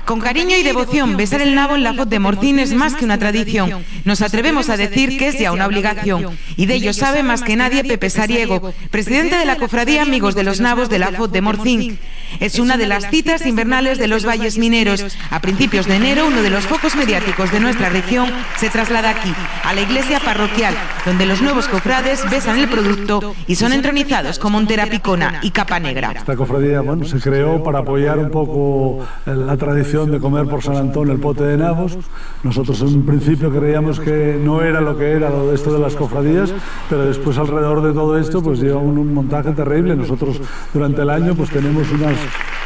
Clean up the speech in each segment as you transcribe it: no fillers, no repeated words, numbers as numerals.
Con cariño y devoción, besar el nabo en la Fot de Morcín es más que una tradición. Nos atrevemos a decir que es ya una obligación. Y de ello sabe más que nadie Pepe Sariego, presidente de la Cofradía Amigos de los Nabos de la Fot de Morcín. Es una de las citas invernales de los valles mineros. A principios de enero, uno de los focos mediáticos de nuestra región se traslada aquí, a la iglesia parroquial, donde los nuevos cofrades besan el producto y son entronizados con montera picona y capa negra. Esta cofradía, se creó para apoyar un poco la tradición de comer por San Antón el pote de nabos. Nosotros en un principio creíamos que no era lo que era lo de esto de las cofradías, pero después alrededor de todo esto pues lleva un montaje terrible. Nosotros durante el año pues tenemos unas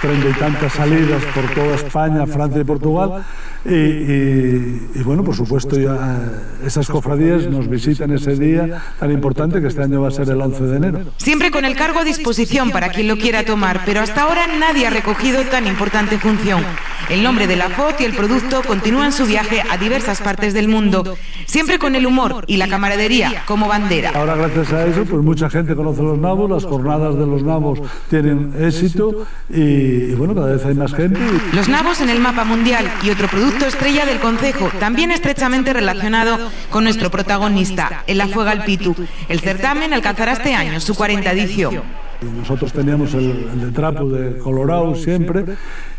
30 y tantas salidas por toda España, Francia y Portugal. Y bueno, por supuesto, ya esas cofradías nos visitan ese día tan importante que este año va a ser el 11 de enero. Siempre con el cargo a disposición para quien lo quiera tomar, pero hasta ahora nadie ha recogido tan importante función. El nombre de la Fot y el producto continúan su viaje a diversas partes del mundo, siempre con el humor y la camaradería como bandera. Ahora, gracias a eso, pues mucha gente conoce los nabos, las jornadas de los nabos tienen éxito y bueno, cada vez hay más gente. Los nabos en el mapa mundial y otro producto estrella del concejo, también estrechamente relacionado con nuestro protagonista, el Afuega al Pitu. El certamen alcanzará este año su 40ª edición. Nosotros teníamos el de trapo de Colorado siempre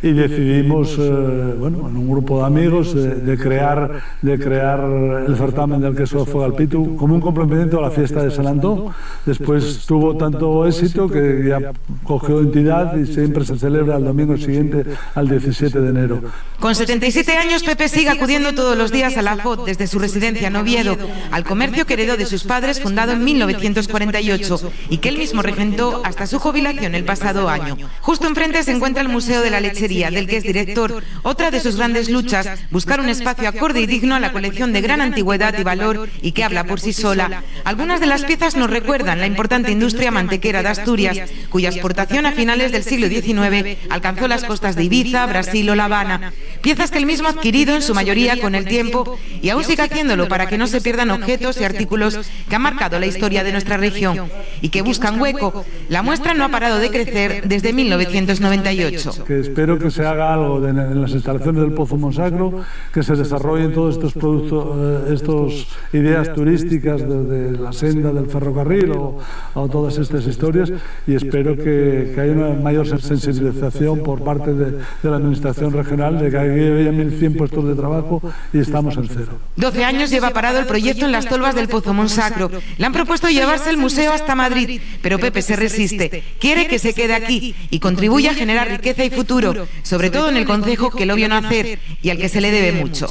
y decidimos, bueno, en un grupo de amigos, de crear el certamen del queso Afuega al Pitu como un complemento a la fiesta de San Antón. Después tuvo tanto éxito que ya cogió entidad y siempre se celebra el domingo siguiente al 17 de enero. Con 77 años, Pepe sigue acudiendo todos los días a la Fot desde su residencia en Oviedo, al comercio que heredó de sus padres, fundado en 1948 y que él mismo regentó hasta su jubilación el pasado año. Justo enfrente se encuentra el Museo de la Lechería, del que es director. Otra de sus grandes luchas, buscar un espacio acorde y digno a la colección de gran antigüedad y valor y que habla por sí sola. Algunas de las piezas nos recuerdan la importante industria mantequera de Asturias, cuya exportación a finales del siglo XIX alcanzó las costas de Ibiza, Brasil o La Habana. Piezas que él mismo ha adquirido en su mayoría con el tiempo y aún sigue haciéndolo para que no se pierdan objetos y artículos que han marcado la historia de nuestra región y que buscan hueco. La muestra no ha parado de crecer desde 1998. Que espero que se haga algo en las instalaciones del Pozo Monsacro, que se desarrollen todos estos productos, estas ideas turísticas de la senda del ferrocarril o todas estas historias, y espero que haya una mayor sensibilización por parte de la administración regional, de que haya 1.100 puestos de trabajo y estamos en cero. 12 años lleva parado el proyecto en las tolvas del Pozo Monsacro. Le han propuesto llevarse el museo hasta Madrid, pero Pepe se resiste. Quiere que se quede aquí y contribuya a generar riqueza y futuro, sobre todo en el concejo que lo vio nacer y al que se le debe mucho.